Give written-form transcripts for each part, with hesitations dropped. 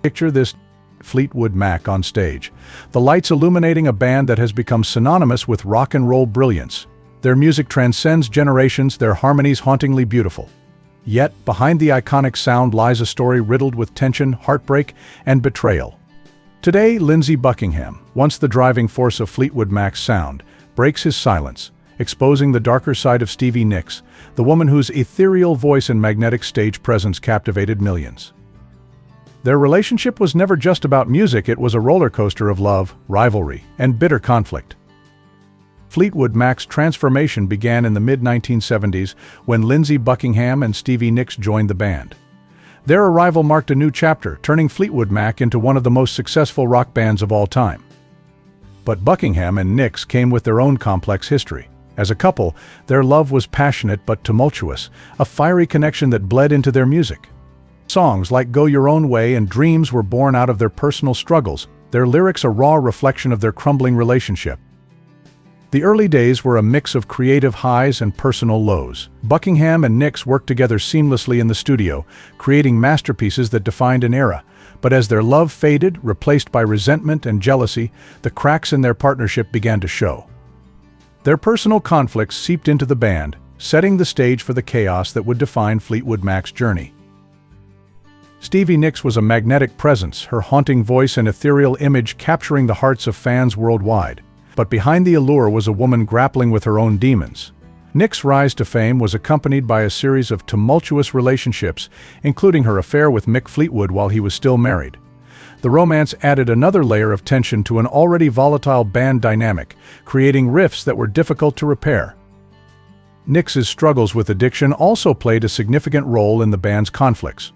Picture this: Fleetwood Mac on stage, the lights illuminating a band that has become synonymous with rock and roll brilliance. Their music transcends generations, their harmonies hauntingly beautiful. Yet, behind the iconic sound lies a story riddled with tension, heartbreak, and betrayal. Today, Lindsey Buckingham, once the driving force of Fleetwood Mac's sound, breaks his silence, exposing the darker side of Stevie Nicks, the woman whose ethereal voice and magnetic stage presence captivated millions. Their relationship was never just about music, it was a roller coaster of love, rivalry, and bitter conflict. Fleetwood Mac's transformation began in the mid-1970s when Lindsey Buckingham and Stevie Nicks joined the band. Their arrival marked a new chapter, turning Fleetwood Mac into one of the most successful rock bands of all time. But Buckingham and Nicks came with their own complex history. As a couple, their love was passionate but tumultuous, a fiery connection that bled into their music. Songs like Go Your Own Way and Dreams were born out of their personal struggles, their lyrics a raw reflection of their crumbling relationship. The early days were a mix of creative highs and personal lows. Buckingham and Nicks worked together seamlessly in the studio, creating masterpieces that defined an era. But as their love faded, replaced by resentment and jealousy, the cracks in their partnership began to show. Their personal conflicts seeped into the band, setting the stage for the chaos that would define Fleetwood Mac's journey. Stevie Nicks was a magnetic presence, her haunting voice and ethereal image capturing the hearts of fans worldwide. But behind the allure was a woman grappling with her own demons. Nicks' rise to fame was accompanied by a series of tumultuous relationships, including her affair with Mick Fleetwood while he was still married. The romance added another layer of tension to an already volatile band dynamic, creating rifts that were difficult to repair. Nicks' struggles with addiction also played a significant role in the band's conflicts.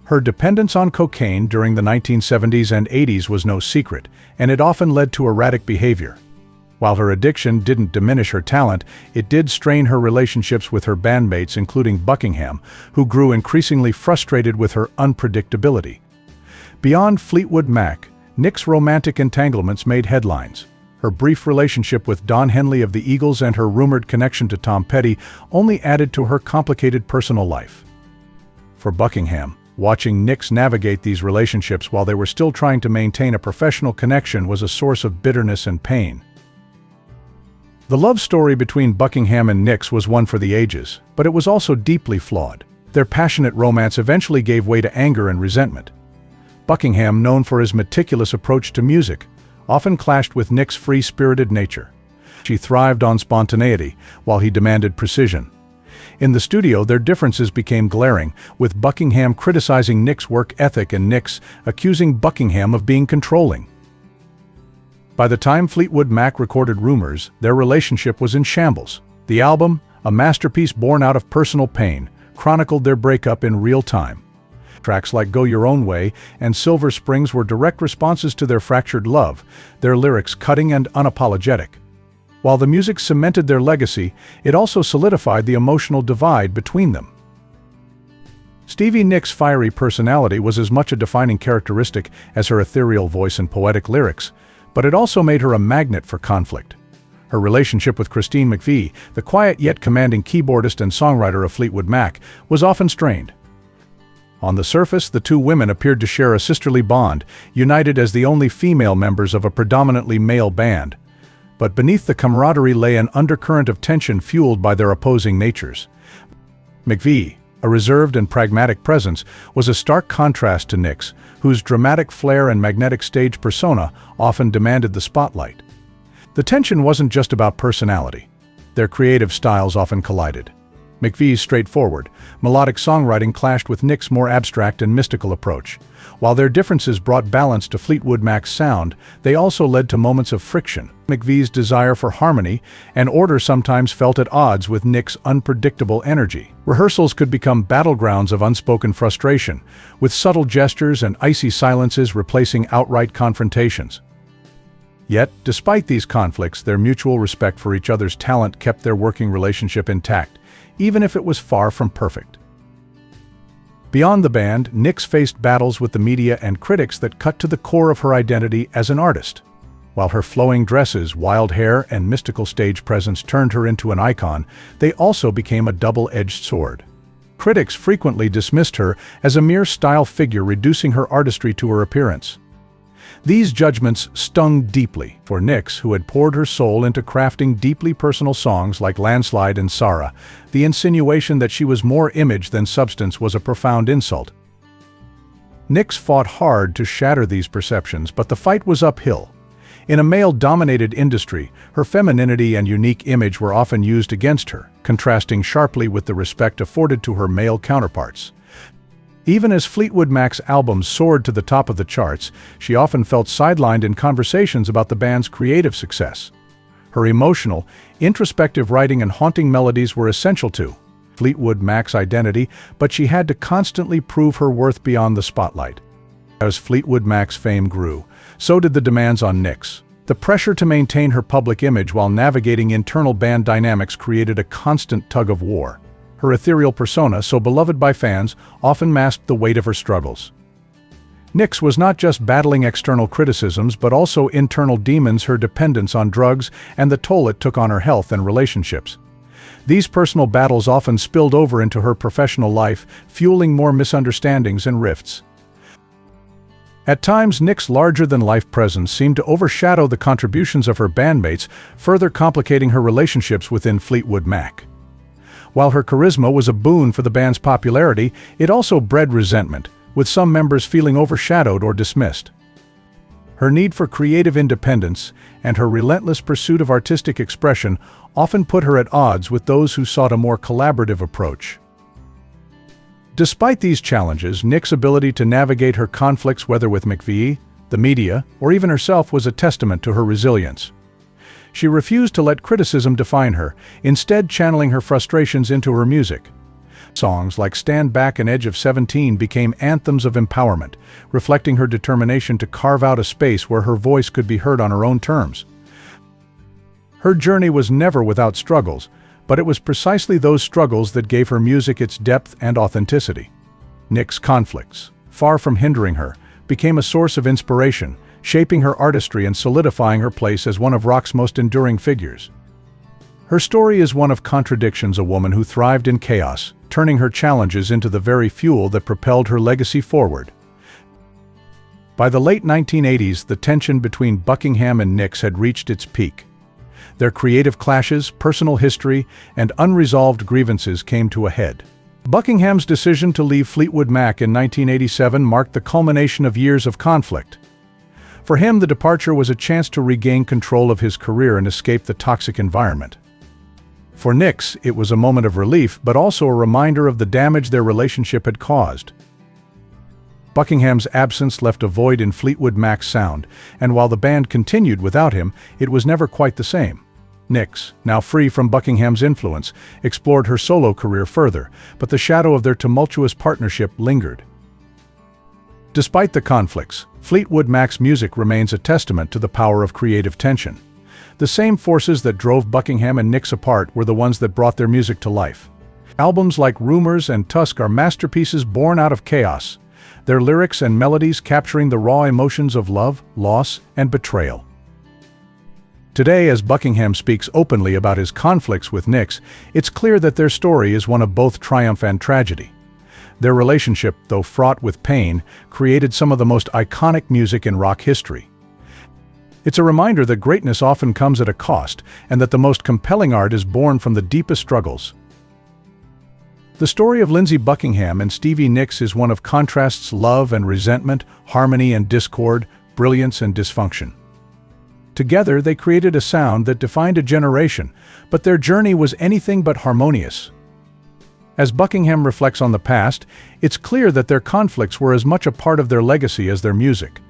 Her dependence on cocaine during the 1970s and 80s was no secret, and it often led to erratic behavior. While her addiction didn't diminish her talent, it did strain her relationships with her bandmates, including Buckingham, who grew increasingly frustrated with her unpredictability. Beyond Fleetwood Mac, Nicks' romantic entanglements made headlines. Her brief relationship with Don Henley of the Eagles and her rumored connection to Tom Petty only added to her complicated personal life. For Buckingham, watching Nicks navigate these relationships while they were still trying to maintain a professional connection was a source of bitterness and pain. The love story between Buckingham and Nicks was one for the ages, but it was also deeply flawed. Their passionate romance eventually gave way to anger and resentment. Buckingham, known for his meticulous approach to music, often clashed with Nicks' free-spirited nature. She thrived on spontaneity, while he demanded precision. In the studio, their differences became glaring, with Buckingham criticizing Nicks' work ethic and Nicks accusing Buckingham of being controlling. By the time Fleetwood Mac recorded Rumors, their relationship was in shambles. The album, a masterpiece born out of personal pain, chronicled their breakup in real time. Tracks like Go Your Own Way and Silver Springs were direct responses to their fractured love, their lyrics cutting and unapologetic. While the music cemented their legacy, it also solidified the emotional divide between them. Stevie Nicks' fiery personality was as much a defining characteristic as her ethereal voice and poetic lyrics, but it also made her a magnet for conflict. Her relationship with Christine McVie, the quiet yet commanding keyboardist and songwriter of Fleetwood Mac, was often strained. On the surface, the two women appeared to share a sisterly bond, united as the only female members of a predominantly male band. But beneath the camaraderie lay an undercurrent of tension fueled by their opposing natures. McVie, a reserved and pragmatic presence, was a stark contrast to Nicks, whose dramatic flair and magnetic stage persona often demanded the spotlight. The tension wasn't just about personality. Their creative styles often collided. McVie's straightforward, melodic songwriting clashed with Nicks' more abstract and mystical approach. While their differences brought balance to Fleetwood Mac's sound, they also led to moments of friction. McVie's desire for harmony and order sometimes felt at odds with Nicks' unpredictable energy. Rehearsals could become battlegrounds of unspoken frustration, with subtle gestures and icy silences replacing outright confrontations. Yet, despite these conflicts, their mutual respect for each other's talent kept their working relationship intact, even if it was far from perfect. Beyond the band, Nicks faced battles with the media and critics that cut to the core of her identity as an artist. While her flowing dresses, wild hair, and mystical stage presence turned her into an icon, they also became a double-edged sword. Critics frequently dismissed her as a mere style figure, reducing her artistry to her appearance. These judgments stung deeply for Nyx, who had poured her soul into crafting deeply personal songs like Landslide and Sarah. The insinuation that she was more image than substance was a profound insult. Nyx fought hard to shatter these perceptions, but the fight was uphill. In a male-dominated industry, her femininity and unique image were often used against her, contrasting sharply with the respect afforded to her male counterparts. Even as Fleetwood Mac's albums soared to the top of the charts, she often felt sidelined in conversations about the band's creative success. Her emotional, introspective writing and haunting melodies were essential to Fleetwood Mac's identity, but she had to constantly prove her worth beyond the spotlight. As Fleetwood Mac's fame grew, so did the demands on Nyx. The pressure to maintain her public image while navigating internal band dynamics created a constant tug-of-war. Her ethereal persona, so beloved by fans, often masked the weight of her struggles. Nyx was not just battling external criticisms but also internal demons: her dependence on drugs and the toll it took on her health and relationships. These personal battles often spilled over into her professional life, fueling more misunderstandings and rifts. At times, Nyx's larger-than-life presence seemed to overshadow the contributions of her bandmates, further complicating her relationships within Fleetwood Mac. While her charisma was a boon for the band's popularity, it also bred resentment, with some members feeling overshadowed or dismissed. Her need for creative independence and her relentless pursuit of artistic expression often put her at odds with those who sought a more collaborative approach. Despite these challenges, Nyx's ability to navigate her conflicts, whether with McVie, the media, or even herself, was a testament to her resilience. She refused to let criticism define her, instead channeling her frustrations into her music. Songs like Stand Back and Edge of 17 became anthems of empowerment, reflecting her determination to carve out a space where her voice could be heard on her own terms. Her journey was never without struggles, but it was precisely those struggles that gave her music its depth and authenticity. Nyx's conflicts, far from hindering her, became a source of inspiration, shaping her artistry and solidifying her place as one of rock's most enduring figures. Her story is one of contradictions: a woman who thrived in chaos, turning her challenges into the very fuel that propelled her legacy forward. By the late 1980s, the tension between Buckingham and Nyx had reached its peak. Their creative clashes, personal history, and unresolved grievances came to a head. Buckingham's decision to leave Fleetwood Mac in 1987 marked the culmination of years of conflict. For him, the departure was a chance to regain control of his career and escape the toxic environment. For Nyx, it was a moment of relief, but also a reminder of the damage their relationship had caused. Buckingham's absence left a void in Fleetwood Mac's sound, and while the band continued without him, it was never quite the same. Nyx, now free from Buckingham's influence, explored her solo career further, but the shadow of their tumultuous partnership lingered. Despite the conflicts, Fleetwood Mac's music remains a testament to the power of creative tension. The same forces that drove Buckingham and Nyx apart were the ones that brought their music to life. Albums like Rumors and Tusk are masterpieces born out of chaos, their lyrics and melodies capturing the raw emotions of love, loss, and betrayal. Today, as Buckingham speaks openly about his conflicts with Nyx, it's clear that their story is one of both triumph and tragedy. Their relationship, though fraught with pain, created some of the most iconic music in rock history. It's a reminder that greatness often comes at a cost, and that the most compelling art is born from the deepest struggles. The story of Lindsey Buckingham and Stevie Nicks is one of contrasts: love and resentment, harmony and discord, brilliance and dysfunction. Together, they created a sound that defined a generation, but their journey was anything but harmonious. As Buckingham reflects on the past, it's clear that their conflicts were as much a part of their legacy as their music.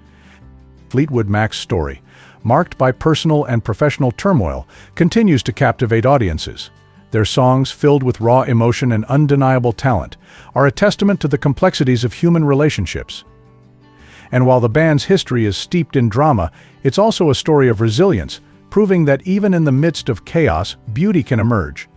Fleetwood Mac's story, marked by personal and professional turmoil, continues to captivate audiences. Their songs, filled with raw emotion and undeniable talent, are a testament to the complexities of human relationships. And while the band's history is steeped in drama, it's also a story of resilience, proving that even in the midst of chaos, beauty can emerge.